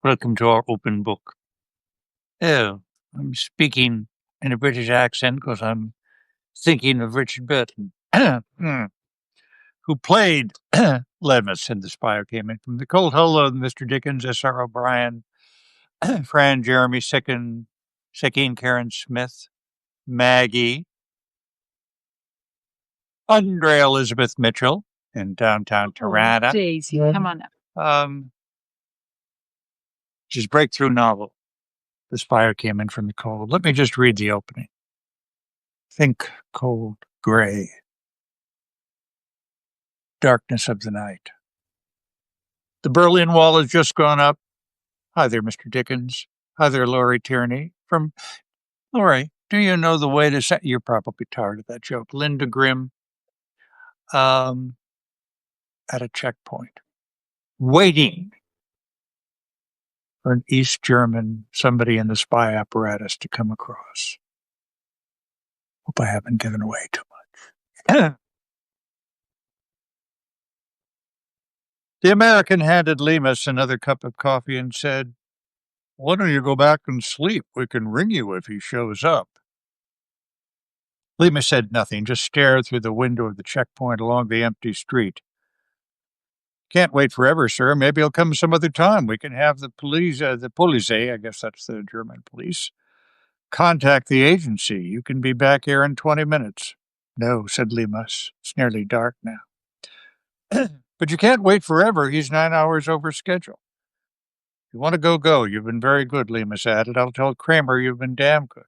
Welcome to our open book. Oh, I'm speaking in a British accent because I'm thinking of Richard Burton, who played Lemus in The Spy Who Came In From the Cold. Hello, Mr. Dickens, S.R. O'Brien, Fran Jeremy Second Karen Smith, Maggie, Andre Elizabeth Mitchell in downtown Tirana. Daisy, come on now. His breakthrough novel, The Spy Who Came In From the Cold. Let me just read the opening. Think cold, gray, darkness of the night. The Berlin Wall has just gone up. Hi there, Mr. Dickens. Hi there, Laurie Tierney. Laurie, do you know the way to set? You're probably tired of that joke. Linda Grimm, at a checkpoint, waiting for an East German, somebody in the spy apparatus to come across. Hope I haven't given away too much. The American handed Lemus another cup of coffee and said, "Why don't you go back and sleep? We can ring you if he shows up." Lemus said nothing, just stared through the window of the checkpoint along the empty street. "Can't wait forever, sir. Maybe he'll come some other time. We can have the police, I guess that's the German police, contact the agency. You can be back here in 20 minutes. No, said Lemus. It's nearly dark now. But you can't wait forever. He's 9 hours over schedule. If you want to go. You've been very good, Lemus added. I'll tell Kramer you've been damn good.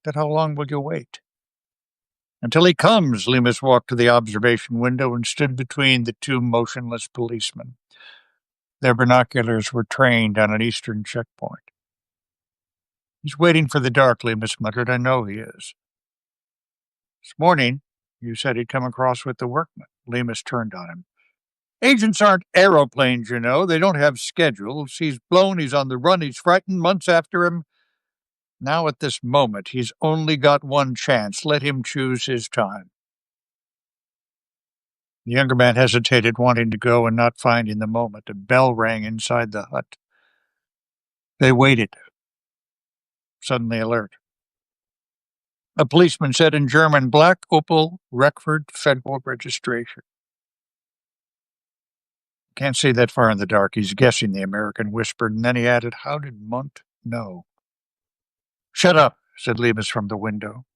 Then how long will you wait? Until he comes. Lemus walked to the observation window and stood between the two motionless policemen. Their binoculars were trained on an eastern checkpoint. He's waiting for the dark, Lemus muttered. I know he is. This morning, you said he'd come across with the workmen. Lemus turned on him. Agents aren't aeroplanes, you know. They don't have schedules. He's blown, he's on the run, he's frightened, months after him. Now at this moment, he's only got one chance. Let him choose his time. The younger man hesitated, wanting to go and not finding the moment. A bell rang inside the hut. They waited, suddenly alert. A policeman said in German, Black Opel, Reckford, Federal Registration. Can't see that far in the dark. He's guessing, the American whispered, and then he added, How did Munt know? Shut up, said Lemus from the window.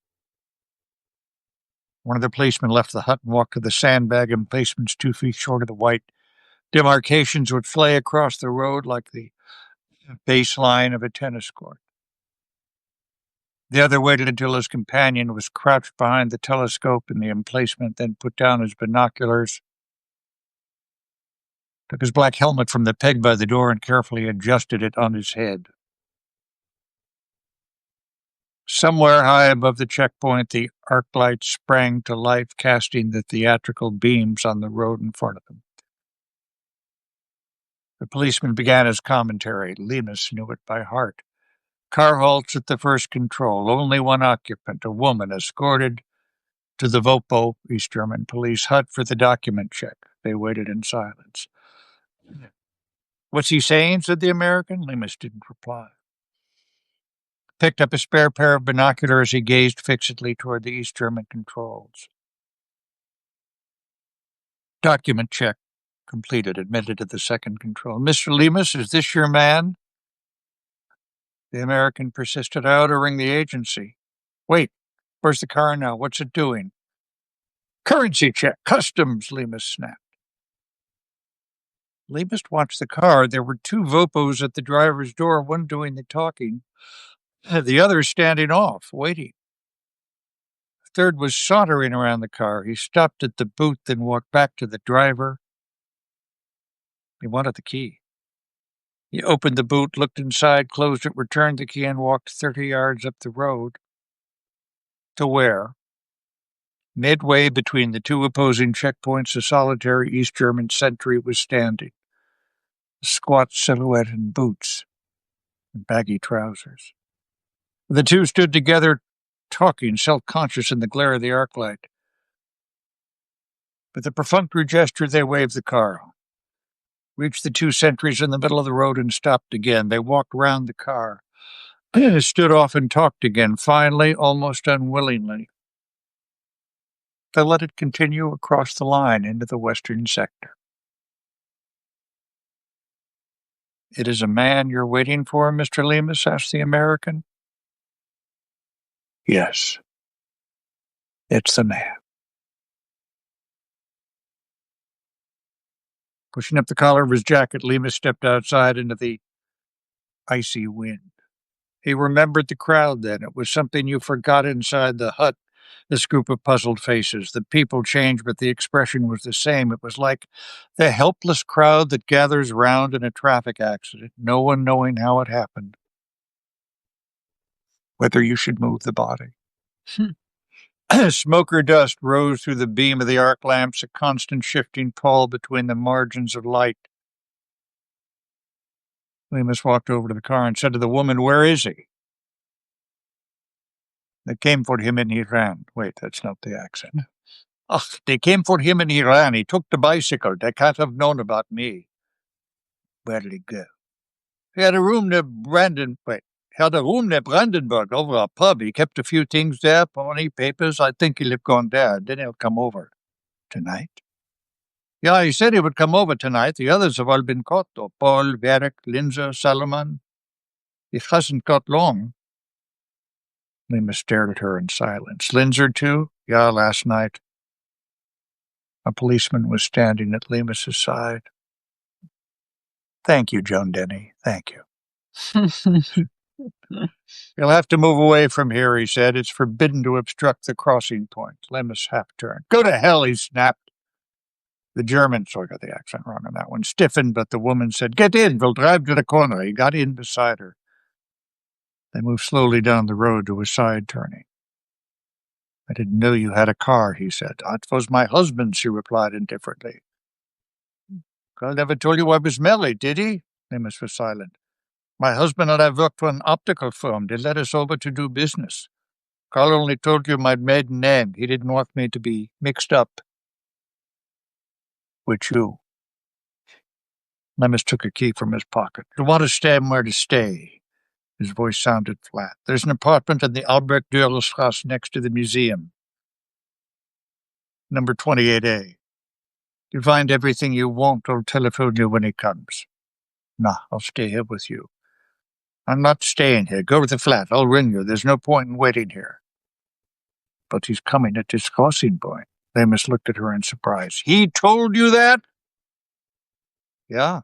One of the policemen left the hut and walked to the sandbag emplacements 2 feet short of the white demarcations would flay across the road like the baseline of a tennis court. The other waited until his companion was crouched behind the telescope in the emplacement, then put down his binoculars, took his black helmet from the peg by the door and carefully adjusted it on his head. Somewhere high above the checkpoint, the arc lights sprang to life, casting the theatrical beams on the road in front of them. The policeman began his commentary. Lemus knew it by heart. Car halts at the first control. Only one occupant, a woman, escorted to the Vopo, East German police hut for the document check. They waited in silence. What's he saying? Said the American. Lemus didn't reply. Picked up a spare pair of binoculars. He gazed fixedly toward the East German controls. Document check completed, admitted to the second control. Mr. Lemus, is this your man? The American persisted. I ought to ring the agency. Wait, where's the car now? What's it doing? Currency check. Customs, Lemus snapped. Lemus watched the car. There were 2 Vopos at the driver's door, one doing the talking, the other standing off, waiting. The third was sauntering around the car. He stopped at the boot, then walked back to the driver. He wanted the key. He opened the boot, looked inside, closed it, returned the key, and walked 30 yards up the road to where, midway between the 2 opposing checkpoints, a solitary East German sentry was standing, a squat silhouette in boots and baggy trousers. The 2 stood together, talking, self-conscious in the glare of the arc light. With a perfunctory gesture, they waved the car. reached the two sentries in the middle of the road and stopped again. They walked round the car, stood off and talked again, finally, almost unwillingly. They let it continue across the line into the western sector. "It is a man you're waiting for, Mr. Lemus?" asked the American. "Yes, it's the man." Pushing up the collar of his jacket, Lemus stepped outside into the icy wind. He remembered the crowd then. It was something you forgot inside the hut, this group of puzzled faces. The people changed, but the expression was the same. It was like the helpless crowd that gathers round in a traffic accident, no one knowing how it happened, whether you should move the body. Smoke or dust rose through the beam of the arc lamps, a constant shifting pall between the margins of light. Lemus walked over to the car and said to the woman, "Where is he?" "They came for him and he ran." Wait, that's not the accent. "Oh, they came for him and he ran. He took the bicycle. They can't have known about me." "Where'd he go?" He had a room near Brandenburg over a pub. He kept a few things there, pony, papers. I think he'll have gone there. Then he'll come over. Tonight? Yeah, he said he would come over tonight. The others have all been caught, though. Paul, Verek, Linzer, Salomon. He hasn't got long. Lima stared at her in silence. "Linzer, too?" "Yeah, last night." A policeman was standing at Lemus's side. "Thank you, Joan Denny. Thank you." "You'll have to move away from here," he said. "It's forbidden to obstruct the crossing point." Lemus half-turned. "Go to hell," he snapped. The German, so I got the accent wrong on that one, stiffened, but the woman said, "Get in, we'll drive to the corner." He got in beside her. They moved slowly down the road to a side turning. "I didn't know you had a car," he said. "That was my husband," she replied indifferently. "Carl never told you I was married, did he?" Lemus was silent. "My husband and I worked for an optical firm. They let us over to do business. Carl only told you my maiden name. He didn't want me to be mixed up with you." Lemus took a key from his pocket. "You want to stay where to stay?" His voice sounded flat. "There's an apartment in the Albrecht Dürerstrasse next to the museum. Number 28A. You find everything you want. I'll telephone you when he comes." "Nah, I'll stay here with you." "I'm not staying here. Go to the flat. I'll ring you. There's no point in waiting here." "But he's coming at this crossing point." Lemus looked at her in surprise. "He told you that?" "Yeah.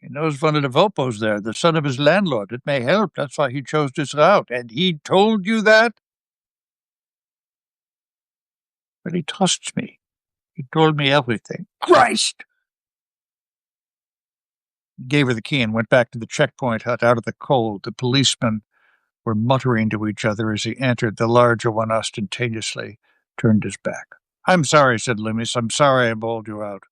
He knows one of the Vopos there, the son of his landlord. It may help. That's why he chose this route. And he told you that?" "But he trusts me. He told me everything." "Christ!" He gave her the key and went back to the checkpoint hut out of the cold. The policemen were muttering to each other as he entered. The larger one ostentatiously turned his back. "I'm sorry," said Lemus. "I'm sorry I bawled you out."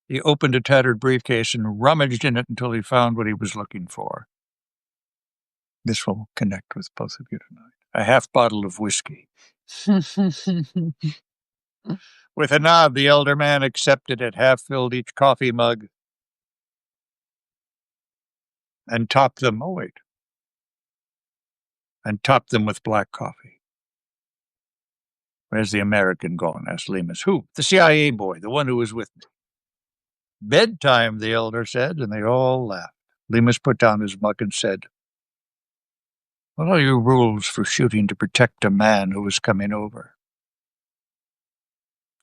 He opened a tattered briefcase and rummaged in it until he found what he was looking for. "This will connect with both of you tonight. A half bottle of whiskey." With a nod, the elder man accepted it, half-filled each coffee mug, and topped them with black coffee. "Where's the American gone?" asked Lemus. "Who?" "The CIA boy, the one who was with me." "Bedtime," the elder said, and they all laughed. Lemus put down his mug and said, "What are your rules for shooting to protect a man who is coming over?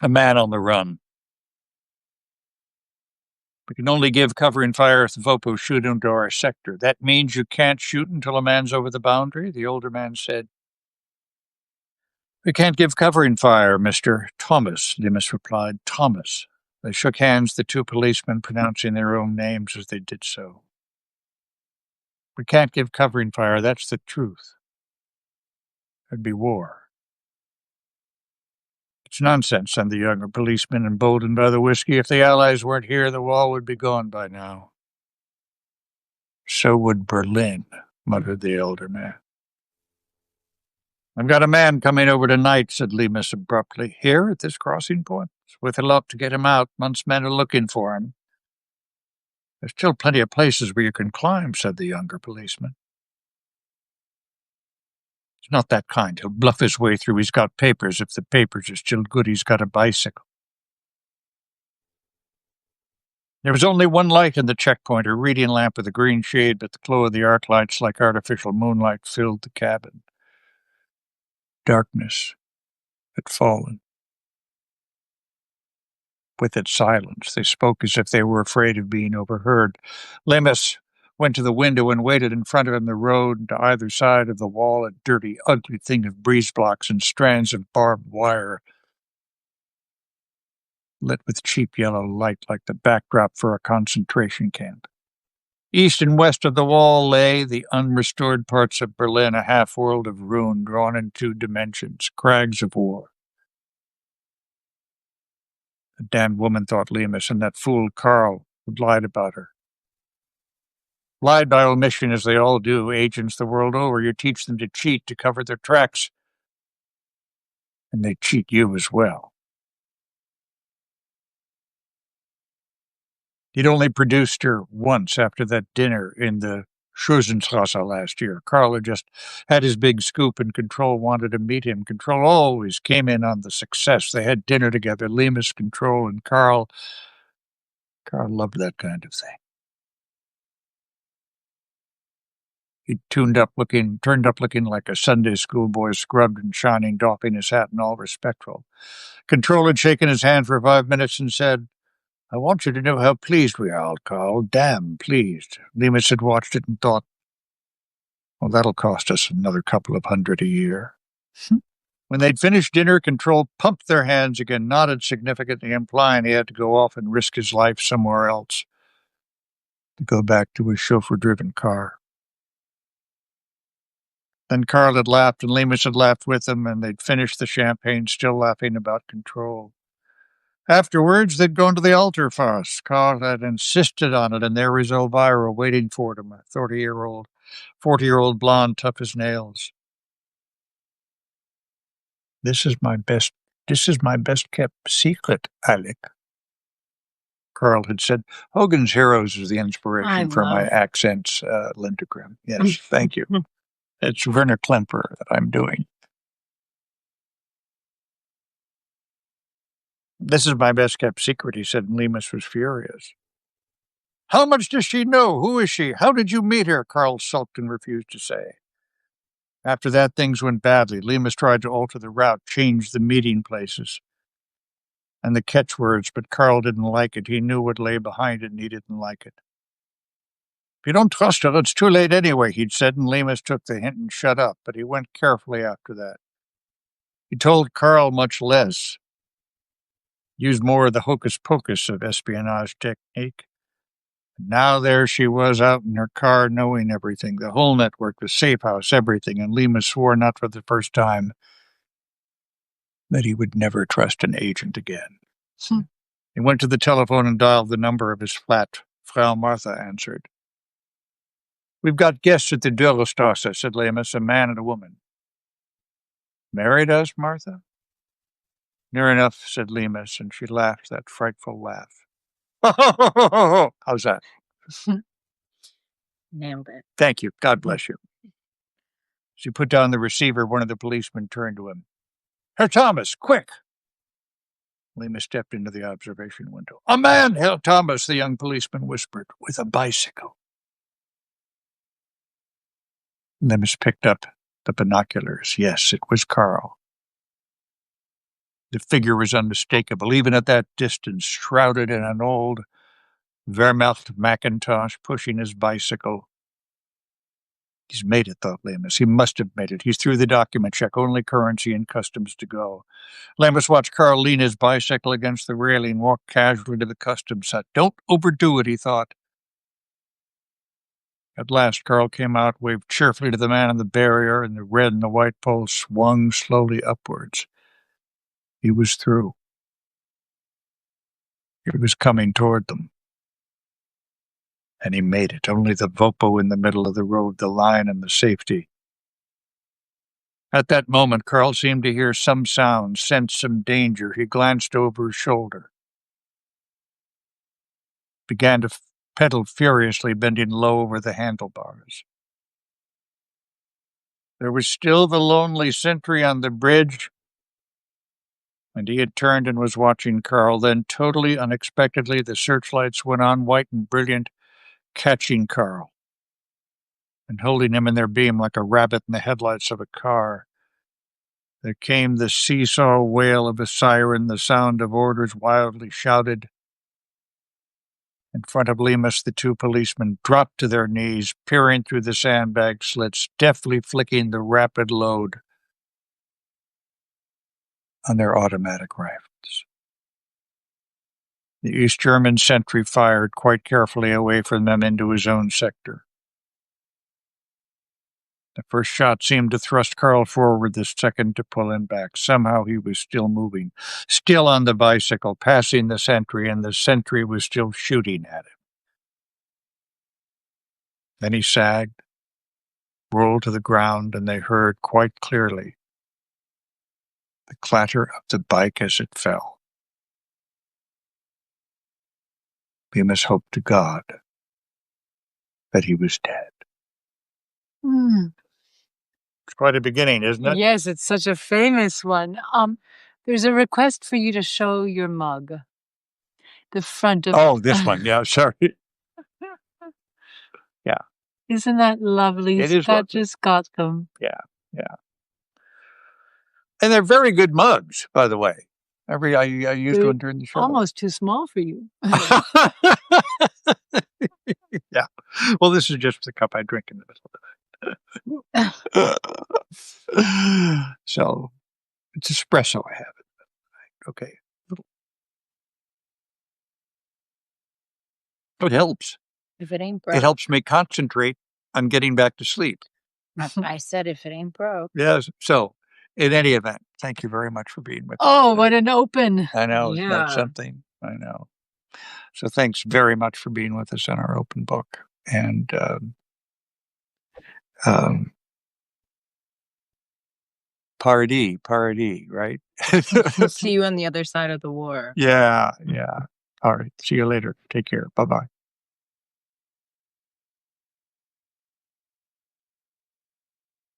A man on the run. We can only give covering fire if the Vopos shoot into our sector. That means you can't shoot until a man's over the boundary," the older man said. "We can't give covering fire, Mr. Thomas," Lemus replied. "Thomas." They shook hands, the two policemen pronouncing their own names as they did so. "We can't give covering fire, that's the truth. There'd be war." "It's nonsense," said the younger policeman, emboldened by the whiskey. "If the Allies weren't here, the wall would be gone by now." "So would Berlin," muttered the elder man. "I've got a man coming over tonight," said Lemus abruptly. "Here, at this crossing point?" It's worth a lot to get him out. Month's men are looking for him. There's still plenty of places where you can climb, said the younger policeman. He's not that kind. He'll bluff his way through. He's got papers. If the papers are still good, he's got a bicycle. There was only one light in the checkpoint, a reading lamp with a green shade, but the glow of the arc lights, like artificial moonlight, filled the cabin. Darkness had fallen. With its silence, they spoke as if they were afraid of being overheard. Lemus went to the window and waited in front of him. The road, and to either side of the wall, a dirty, ugly thing of breeze blocks and strands of barbed wire, lit with cheap yellow light like the backdrop for a concentration camp. East and west of the wall lay the unrestored parts of Berlin, a half-world of ruin drawn in 2 dimensions, crags of war. The damned woman, thought Lemus, and that fool Carl had lied about her. Lied by omission, as they all do, agents the world over. You teach them to cheat to cover their tracks, and they cheat you as well. He'd only produced her once after that dinner in the Schuzenstrasse last year. Carl had just had his big scoop, and Control wanted to meet him. Control always came in on the success. They had dinner together, Lemus, Control, and Carl. Carl loved that kind of thing. He turned up looking like a Sunday school boy, scrubbed and shining, doffing his hat and all respectful. Control had shaken his hand for 5 minutes and said, "I want you to know how pleased we are, Carl. Damn pleased." Lemus had watched it and thought, well, that'll cost us another couple of $100 a year. When they'd finished dinner, Control pumped their hands again, nodded significantly, implying he had to go off and risk his life somewhere else, to go back to his chauffeur-driven car. Then Carl had laughed, and Lemus had laughed with him, and they'd finished the champagne, still laughing about Control. Afterwards, they'd gone to the altar farce. Carl had insisted on it, and there was Elvira waiting for them, a 40-year-old blonde, tough as nails. This is my best kept secret, Alec, Carl had said. Hogan's Heroes is the inspiration for my accents, Lindgren. Yes, thank you. It's Werner Klemper that I'm doing. This is my best kept secret, he said, and Lemus was furious. How much does she know? Who is she? How did you meet her? Carl sulked and refused to say. After that, things went badly. Lemus tried to alter the route, change the meeting places and the catchwords, but Carl didn't like it. He knew what lay behind it, and he didn't like it. If you don't trust her, it's too late anyway, he'd said, and Lemus took the hint and shut up, but he went carefully after that. He told Carl much less, used more of the hocus-pocus of espionage technique. Now there she was out in her car, knowing everything, the whole network, the safe house, everything, and Lemus swore, not for the first time, that he would never trust an agent again. He went to the telephone and dialed the number of his flat. Frau Martha answered. We've got guests at the Dürerstrasse, said Lemus, a man and a woman. Married, asked Martha. Near enough, said Lemus, and she laughed that frightful laugh. How's that? Nailed it. Thank you. God bless you. As he put down the receiver, one of the policemen turned to him. Herr Thomas, quick! Lemus stepped into the observation window. A man, Herr Thomas, the young policeman whispered, with a bicycle. Lemus picked up the binoculars. Yes, it was Carl. The figure was unmistakable, even at that distance, shrouded in an old Wehrmacht Macintosh, pushing his bicycle. He's made it, thought Lemus. He must have made it. He's through the document check, only currency and customs to go. Lemus watched Carl lean his bicycle against the railing, walk casually to the customs hut. Don't overdo it, he thought. At last, Carl came out, waved cheerfully to the man on the barrier, and the red and the white pole swung slowly upwards. He was through. He was coming toward them. And he made it. Only the Vopo in the middle of the road, the line and the safety. At that moment, Carl seemed to hear some sound, sensed some danger. He glanced over his shoulder, began to pedal furiously, bending low over the handlebars. There was still the lonely sentry on the bridge, and he had turned and was watching Carl. Then, totally unexpectedly, the searchlights went on, white and brilliant, catching Carl and holding him in their beam like a rabbit in the headlights of a car. There came the seesaw wail of a siren, the sound of orders wildly shouted. In front of Lemus, the two policemen dropped to their knees, peering through the sandbag slits, deftly flicking the rapid load on their automatic rifles. The East German sentry fired quite carefully away from them into his own sector. The first shot seemed to thrust Carl forward, the second to pull him back. Somehow he was still moving, still on the bicycle, passing the sentry, and the sentry was still shooting at him. Then he sagged, rolled to the ground, and they heard quite clearly the clatter of the bike as it fell. Lemus hoped to God that he was dead. It's quite a beginning, isn't it? Yes, it's such a famous one. There's a request for you to show your mug. The front of... Oh, this one. Yeah, sorry. Yeah. Isn't that lovely? It is That lovely. just got them. Yeah. And they're very good mugs, by the way. I used one during the show. Almost too small for you. Yeah. Well, this is just the cup I drink in the middle of the night. So it's espresso I have. Okay. It helps. If it ain't broke. It helps me concentrate on getting back to sleep. I said if it ain't broke. Yes. So, in any event, thank you very much for being with us. Oh, what an open. I know. Isn't that something? I know. So thanks very much for being with us on our open book. And party, right? See you on the other side of the war. Yeah. All right. See you later. Take care. Bye-bye.